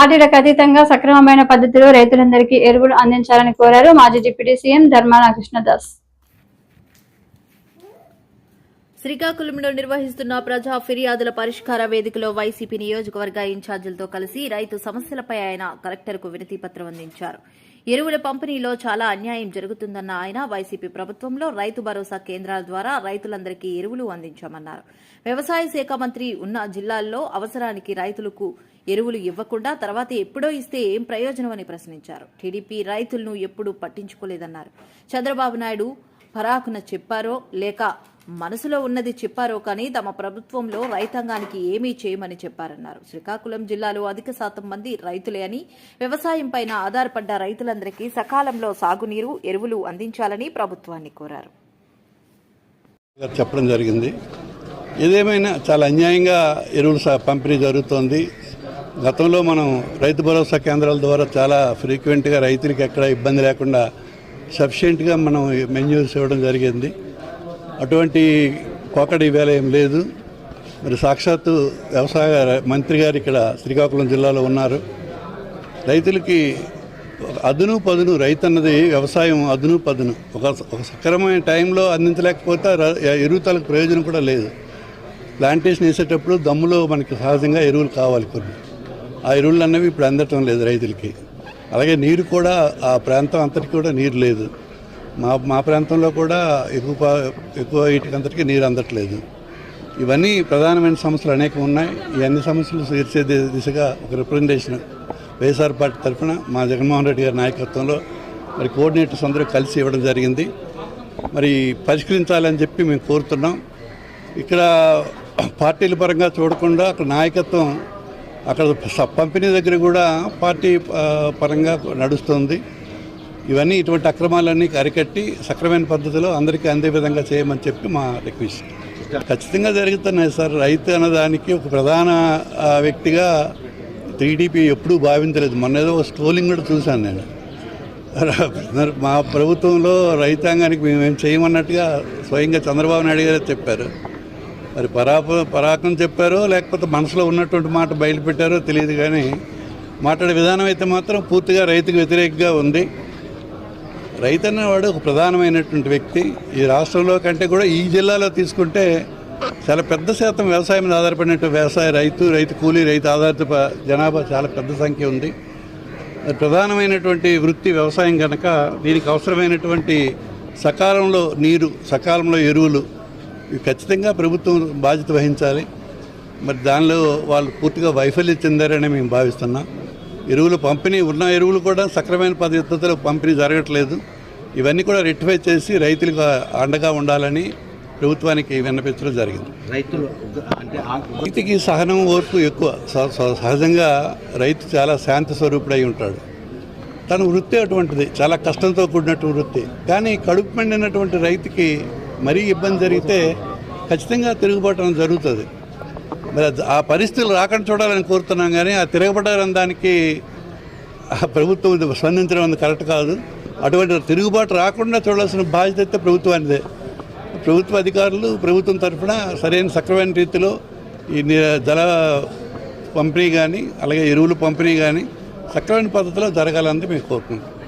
పార్టీలకు అతీతంగా సక్రమమైన పద్ధతిలో రైతులందరికీ ఎరువులు అందించాలని కోరారు మాజీ డిప్యూటీ సీఎం ధర్మాన కృష్ణదాస్. శ్రీకాకుళంలో నిర్వహిస్తున్న ప్రజా ఫిర్యాదుల పరిష్కార వేదికలో వైసీపీ నియోజకవర్గ ఇన్ఛార్జీలతో కలిసి రైతు సమస్యలపై ఆయన కలెక్టర్కు వినతి పత్రం అందించారు. ఎరువుల పంపిణీలో చాలా అన్యాయం జరుగుతుందన్న ఆయన వైసీపీ ప్రభుత్వంలో రైతు భరోసా కేంద్రాల ద్వారా రైతులందరికీ ఎరువులు అందించామన్నారు. వ్యవసాయ శాఖ మంత్రి ఉన్న జిల్లాల్లో అవసరానికి రైతులకు ఎరువులు ఇవ్వకుండా తర్వాత ఎప్పుడో ఇస్తే ఏం ప్రయోజనం అని ప్రశ్నించారు. టీడీపీ రైతులను ఎప్పుడూ పట్టించుకోలేదన్నారు. చంద్రబాబు నాయుడు పరాకున చెప్పారో లేక మనసులో ఉన్నది చెప్పారో కానీ తమ ప్రభుత్వంలో రైతాంగానికి ఏమీ చేయమని చెప్పారన్నారు. శ్రీకాకుళం జిల్లాలో అధిక శాతం మంది రైతులే అని, వ్యవసాయంపై ఆధారపడ్డ రైతులందరికీ సకాలంలో సాగునీరు, ఎరువులు అందించాలని ప్రభుత్వాన్ని కోరారు. చెప్పడం జరిగింది. ఏదేమైనా చాలా అన్యాయంగా ఎరువులు పంపిణీ జరుగుతోంది. గతంలో మనం రైతు భరోసా కేంద్రాల ద్వారా చాలా ఫ్రీక్వెంట్గా రైతులకు ఎక్కడ ఇబ్బంది లేకుండా సఫిషియెంట్గా మనం మెన్యూస్ ఇవ్వడం జరిగింది. అటువంటి కోకడి ఈవేళ ఏం లేదు. మరి సాక్షాత్తు వ్యవసాయ మంత్రి గారు ఇక్కడ శ్రీకాకుళం జిల్లాలో ఉన్నారు. రైతులకి అదును పదును, రైతు అన్నది వ్యవసాయం అదును పదును. ఒక సక్రమమైన టైంలో అందించలేకపోతే ఎరువులకు ప్రయోజనం కూడా లేదు. ప్లాంటేషన్ వేసేటప్పుడు దమ్ములో మనకి సహజంగా ఎరువులు కావాలి కొన్ని. ఆ ఎరువులు అన్నవి ఇప్పుడు అందటం లేదు రైతులకి. అలాగే నీరు కూడా ఆ ప్రాంతం అంతటికి కూడా నీరు లేదు. మా ప్రాంతంలో కూడా ఎక్కువ వీటికంతటికి నీరు అందట్లేదు. ఇవన్నీ ప్రధానమైన సమస్యలు అనేకం ఉన్నాయి. ఈ అన్ని సమస్యలు తీర్చే దిశగా ఒక రిప్రజెంటేషన్ వైఎస్ఆర్ పార్టీ తరఫున మా జగన్మోహన్ రెడ్డి గారి నాయకత్వంలో మరి కోఆర్డినేటర్స్ అందరూ కలిసి ఇవ్వడం జరిగింది. మరి పరిష్కరించాలని చెప్పి మేము కోరుతున్నాం. ఇక్కడ పార్టీల పరంగా చూడకుండా అక్కడ నాయకత్వం అక్కడ పంపిణీ దగ్గర కూడా పార్టీ పరంగా నడుస్తుంది. ఇవన్నీ ఇటువంటి అక్రమాలన్నీ అరికట్టి సక్రమైన పద్ధతిలో అందరికీ అందే విధంగా చేయమని చెప్పి మా రిక్వెస్ట్. ఖచ్చితంగా జరుగుతున్నాయి సార్. రైతు అన్నదానికి ఒక ప్రధాన వ్యక్తిగా టీడీపీ ఎప్పుడూ భావించలేదు. మొన్న ఏదో స్ట్రోలింగ్ కూడా చూశాను నేను. మా ప్రభుత్వంలో రైతాంగానికి మేమేం చేయమన్నట్టుగా స్వయంగా చంద్రబాబు నాయుడు గారే చెప్పారు. మరి పరాకం చెప్పారో లేకపోతే మనసులో ఉన్నటువంటి మాట బయలుపెట్టారో తెలియదు. కానీ మాట్లాడే విధానం అయితే మాత్రం పూర్తిగా రైతుకు వ్యతిరేకంగా ఉంది. రైతు అన్నవాడు ఒక ప్రధానమైనటువంటి వ్యక్తి. ఈ రాష్ట్రంలో కంటే కూడా ఈ జిల్లాలో తీసుకుంటే చాలా పెద్ద శాతం వ్యవసాయం మీద ఆధారపడినట్టు రైతు కూలీ, రైతు ఆధారిత జనాభా చాలా పెద్ద సంఖ్య ఉంది. ప్రధానమైనటువంటి వృత్తి వ్యవసాయం కనుక దీనికి అవసరమైనటువంటి సకాలంలో నీరు, సకాలంలో ఎరువులు ఇవి ఖచ్చితంగా ప్రభుత్వం బాధ్యత వహించాలి. మరి దానిలో వాళ్ళు పూర్తిగా వైఫల్యం చెందారని మేము భావిస్తున్నాం. ఎరువులు పంపిణీ ఉన్న ఎరువులు కూడా సక్రమైన పద్ధతిలో పంపిణీ జరగట్లేదు. ఇవన్నీ కూడా రెక్టిఫై చేసి రైతులకు అండగా ఉండాలని ప్రభుత్వానికి విన్నపించడం జరిగింది. రైతుకి సహనం, ఓర్పు ఎక్కువ. సహజంగా రైతు చాలా శాంతి స్వరూపుడై ఉంటాడు. తన వృత్తి అటువంటిది, చాలా కష్టంతో కూడినటువంటి వృత్తి. కానీ కడుపు పండినటువంటి రైతుకి మరీ ఇబ్బంది జరిగితే ఖచ్చితంగా తిరుగుబాటు జరుగుతుంది. మరి ఆ పరిస్థితులు రాకుండా చూడాలని కోరుతున్నాం. కానీ ఆ తిరగబడాలని దానికి ప్రభుత్వం స్పందించడం అనేది కరెక్ట్ కాదు. అటువంటి తిరుగుబాటు రాకుండా చూడాల్సిన బాధ్యత అయితే ప్రభుత్వానిదే. ప్రభుత్వ అధికారులు ప్రభుత్వం తరఫున సరైన సక్రమైన రీతిలో ఈ జల పంపిణీ కానీ అలాగే ఎరువులు పంపిణీ కానీ సక్రమైన పద్ధతిలో జరగాలని మేము కోరుకుంటున్నాం.